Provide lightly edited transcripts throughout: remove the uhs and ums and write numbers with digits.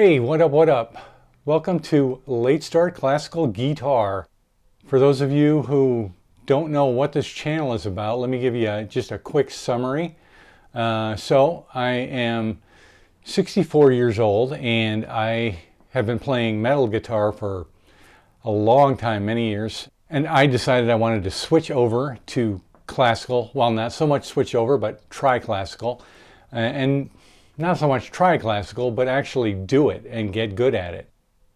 Hey, what up, what up? Welcome to Late Start Classical Guitar. For those of you who don't know what this channel is about, let me give you just a quick summary. So I am 64 years old and I have been playing metal guitar for a long time, many years. And I decided I wanted to switch over to classical. Well, not so much switch over, but try classical. And not so much try classical, but actually do it and get good at it.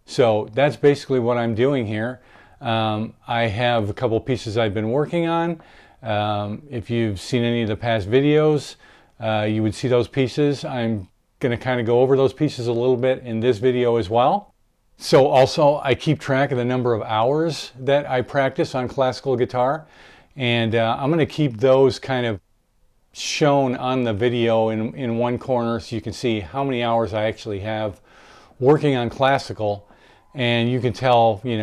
So that's basically what I'm doing here. I have a couple pieces I've been working on. If you've seen any of the past videos, you would see those pieces. I'm going to kind of go over those pieces a little bit in this video as well. So also I keep track of the number of hours that I practice on classical guitar, and I'm going to keep those kind of shown on the video in one corner so you can see how many hours I actually have working on classical, and you can tell, you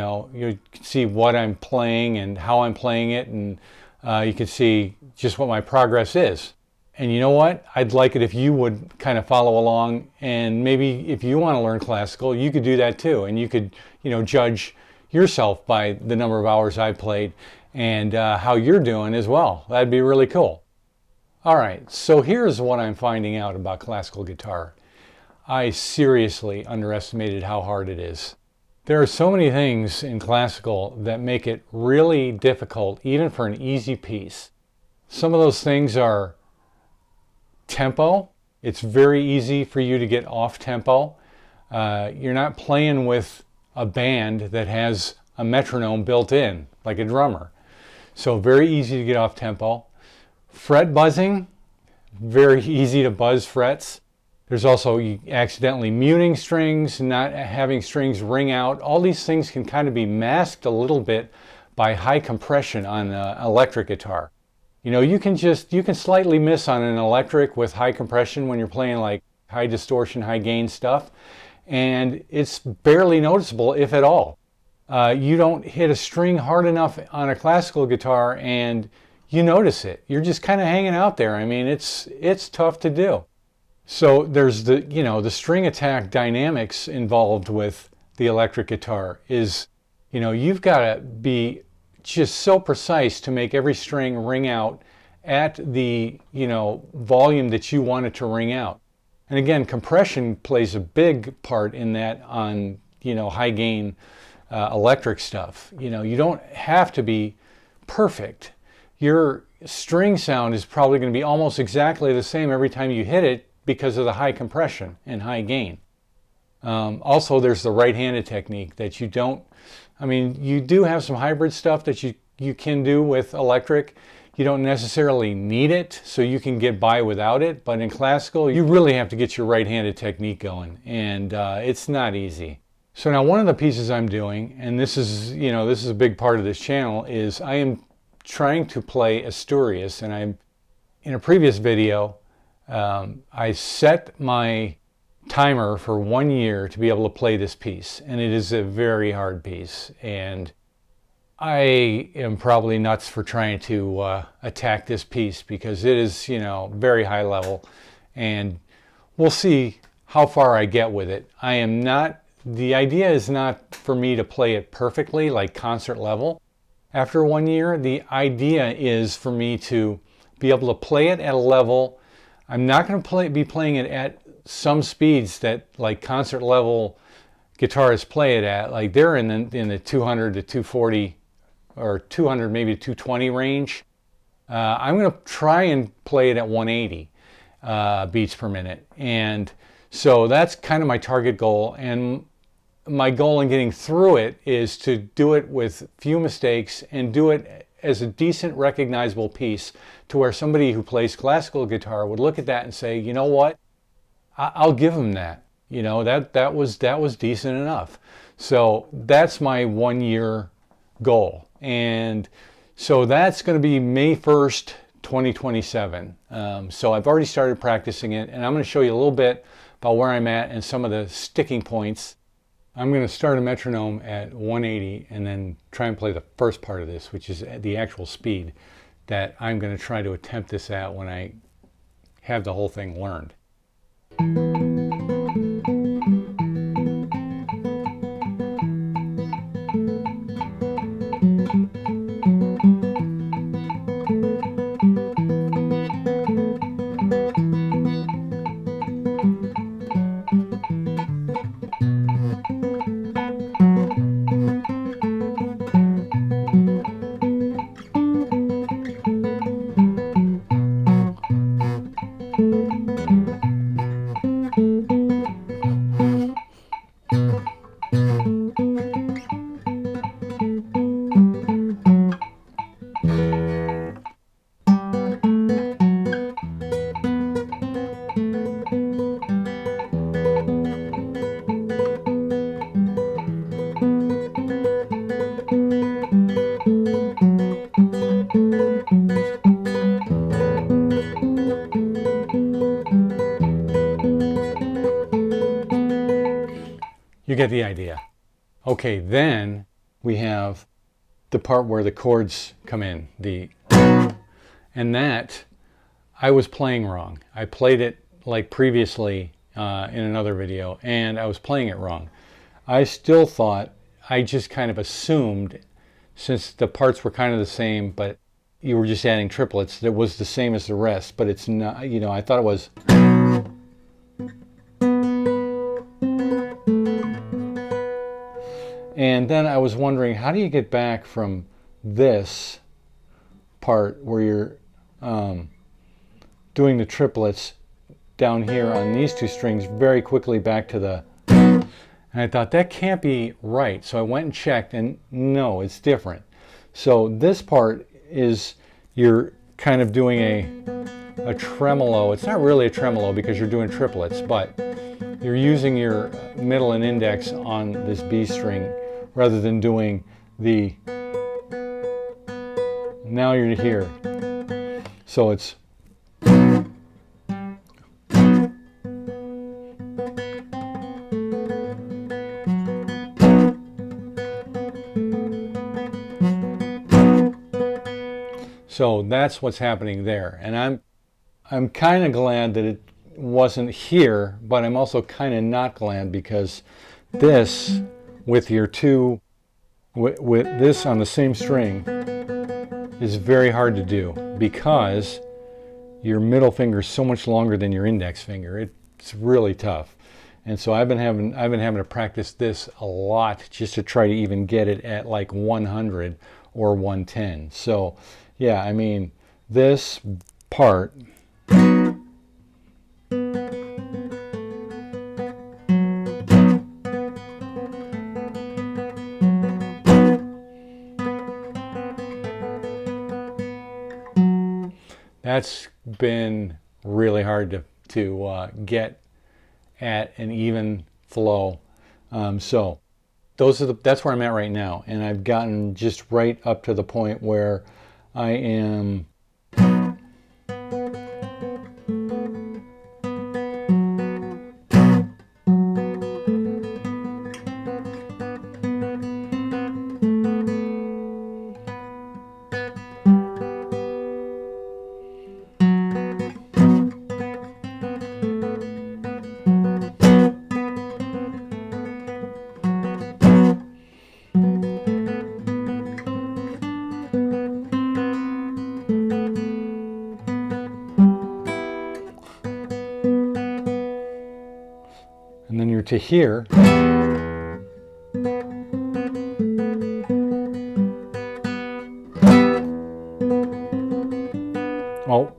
can see what I'm playing and how I'm playing it, and you can see just what my progress is. And you know what? I'd like it if you would kind of follow along, and maybe if you want to learn classical, you could do that too, and you could, judge yourself by the number of hours I played and how you're doing as well. That'd be really cool. All right, so here's what I'm finding out about classical guitar. I seriously underestimated how hard it is. There are so many things in classical that make it really difficult, even for an easy piece. Some of those things are tempo. It's very easy for you to get off tempo. You're not playing with a band that has a metronome built in, like a drummer. So very easy to get off tempo. Fret buzzing, very easy to buzz frets. There's also accidentally muting strings, not having strings ring out. All these things can kind of be masked a little bit by high compression on an electric guitar. You can slightly miss on an electric with high compression when you're playing like high distortion, high gain stuff, and it's barely noticeable, if at all. You don't hit a string hard enough on a classical guitar and you notice it. You're just kind of hanging out there. I mean, it's tough to do. So there's the string attack dynamics involved with the electric guitar is, you've got to be just so precise to make every string ring out at the, volume that you want it to ring out. And again, compression plays a big part in that on, high gain electric stuff. You don't have to be perfect. Your string sound is probably going to be almost exactly the same every time you hit it because of the high compression and high gain. Also, there's the right-handed technique that you do have some hybrid stuff that you can do with electric. You don't necessarily need it, so you can get by without it. But in classical, you really have to get your right-handed technique going, and it's not easy. So now one of the pieces I'm doing, and this is a big part of this channel, is I am trying to play Asturius, and in a previous video I set my timer for 1 year to be able to play this piece, and it is a very hard piece, and I am probably nuts for trying to attack this piece because it is very high level, and we'll see how far I get with it. The idea is not for me to play it perfectly like concert level. After 1 year, the idea is for me to be able to play it at a level. I'm not going to be playing it at some speeds that like concert level guitarists play it at. Like they're in the 200 to 240 or 200 maybe 220 range. I'm going to try and play it at 180 beats per minute. And so that's kind of my target goal. And my goal in getting through it is to do it with few mistakes and do it as a decent recognizable piece to where somebody who plays classical guitar would look at that and say, you know what, I'll give them that. That was decent enough. So that's my 1 year goal. And so that's going to be May 1st, 2027. So I've already started practicing it, and I'm going to show you a little bit about where I'm at and some of the sticking points. I'm going to start a metronome at 180 and then try and play the first part of this, which is the actual speed that I'm going to try to attempt this at when I have the whole thing learned. You get the idea. Okay, then we have the part where the chords come in, and that I was playing wrong. I played it like previously in another video, and I was playing it wrong. I still thought, I just kind of assumed, since the parts were kind of the same, but you were just adding triplets, that it was the same as the rest, but it's not, you know, I thought it was. And then I was wondering, how do you get back from this part where you're doing the triplets down here on these two strings very quickly back to the, and I thought that can't be right. So I went and checked, and no, it's different. So this part is, you're kind of doing a tremolo. It's not really a tremolo because you're doing triplets, but you're using your middle and index on this B string rather than doing the, now you're here. So it's, so that's what's happening there. And I'm kind of glad that it wasn't here, but I'm also kind of not glad, because this with your two, with this on the same string is very hard to do, because your middle finger is so much longer than your index finger. It's really tough. And so I've been having to practice this a lot just to try to even get it at like 100 or 110. So yeah, I mean, this part, that's been really hard to get at an even flow. So that's where I'm at right now, and I've gotten just right up to the point where I am and then you're to here. Oh.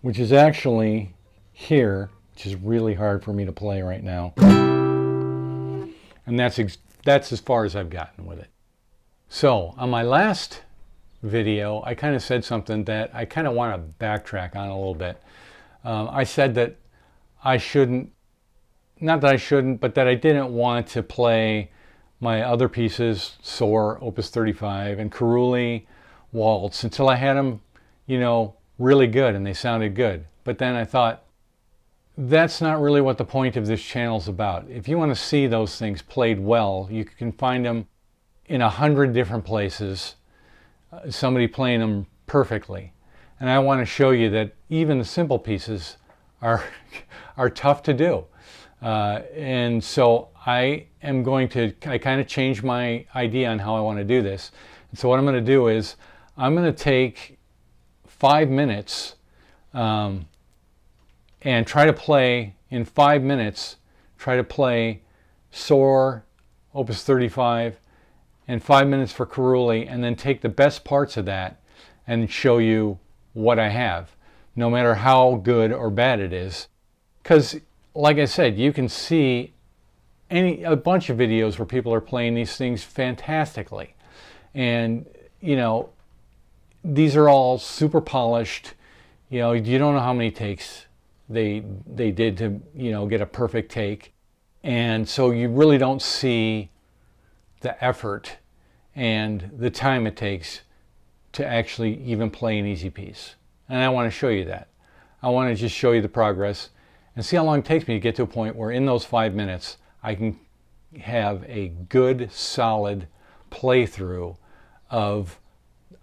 Which is actually here, which is really hard for me to play right now. And that's as far as I've gotten with it. So on my last video, I kind of said something that I kind of want to backtrack on a little bit. I said that I shouldn't, not that I shouldn't, but that I didn't want to play my other pieces, Soar, Opus 35, and Carulli Waltz, until I had them, you know, really good and they sounded good. But then I thought, that's not really what the point of this channel is about. If you want to see those things played well, you can find them in 100 different places, somebody playing them perfectly. And I want to show you that even the simple pieces are tough to do. And so I kind of changed my idea on how I want to do this. And so what I'm going to do is, I'm going to take 5 minutes and try to play, in 5 minutes, try to play Soar, Opus 35, and 5 minutes for Carulli, and then take the best parts of that and show you what I have, no matter how good or bad it is. Because, like I said, you can see a bunch of videos where people are playing these things fantastically. And, you know, these are all super polished, you don't know how many takes they did to, get a perfect take. And so you really don't see the effort and the time it takes to actually even play an easy piece. And I want to show you that. I want to just show you the progress and see how long it takes me to get to a point where in those 5 minutes I can have a good, solid playthrough of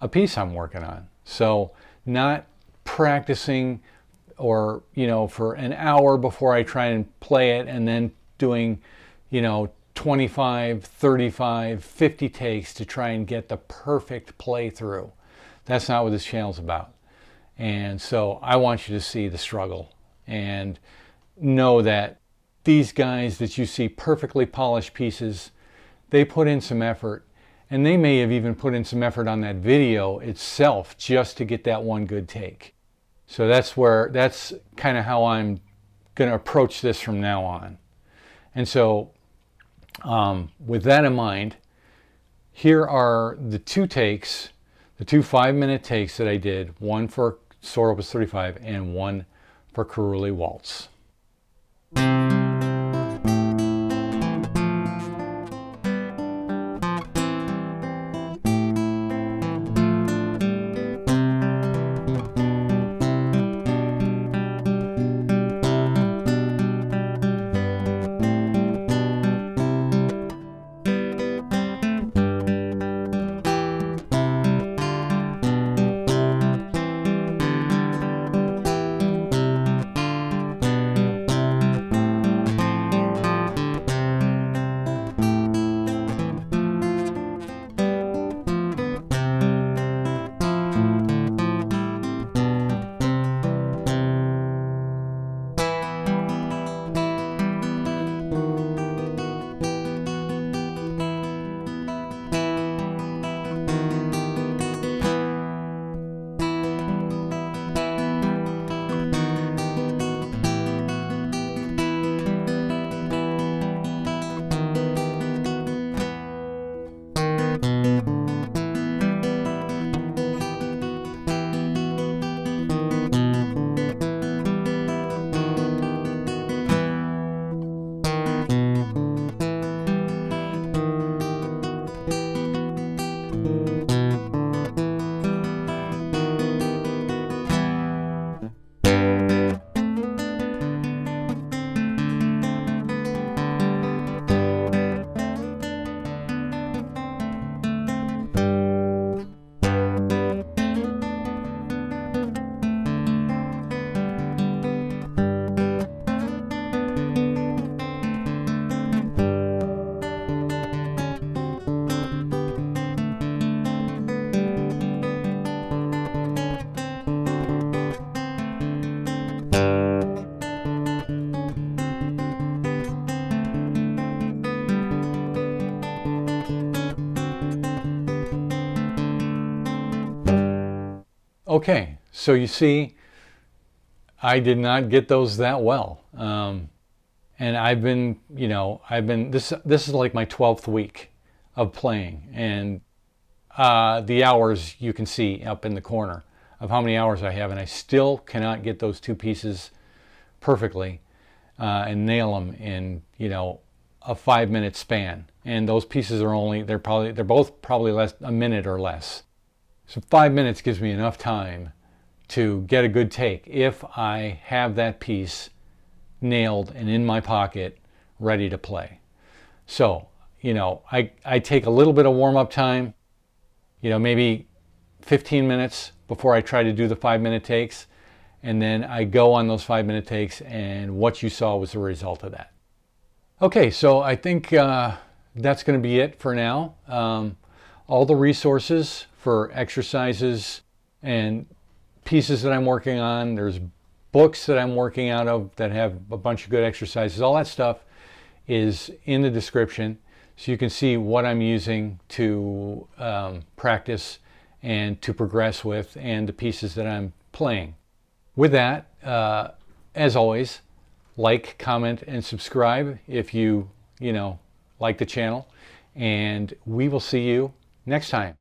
a piece I'm working on. So not practicing or, for an hour before I try and play it and then doing, 25, 35, 50 takes to try and get the perfect playthrough. That's not what this channel's about. And so I want you to see the struggle and know that these guys that you see perfectly polished pieces, they put in some effort, and they may have even put in some effort on that video itself just to get that one good take. So that's kind of how I'm going to approach this from now on. And so with that in mind, here are the two takes, the two 5-minute takes that I did, one for Soar Opus 35 and one for Carulli Waltz. Okay, so you see, I did not get those that well. And I've been, this is like my 12th week of playing. And the hours you can see up in the corner of how many hours I have. And I still cannot get those two pieces perfectly and nail them in, a 5-minute span. And those pieces are they're both probably a minute or less. So 5 minutes gives me enough time to get a good take if I have that piece nailed and in my pocket, ready to play. So, I take a little bit of warm-up time, maybe 15 minutes before I try to do the 5-minute takes, and then I go on those 5-minute takes, and what you saw was the result of that. Okay, so I think that's going to be it for now. All the resources for exercises and pieces that I'm working on, there's books that I'm working out of that have a bunch of good exercises. All that stuff is in the description, so you can see what I'm using to practice and to progress with, and the pieces that I'm playing. With that, as always, like, comment, and subscribe if you like the channel, and we will see you next time.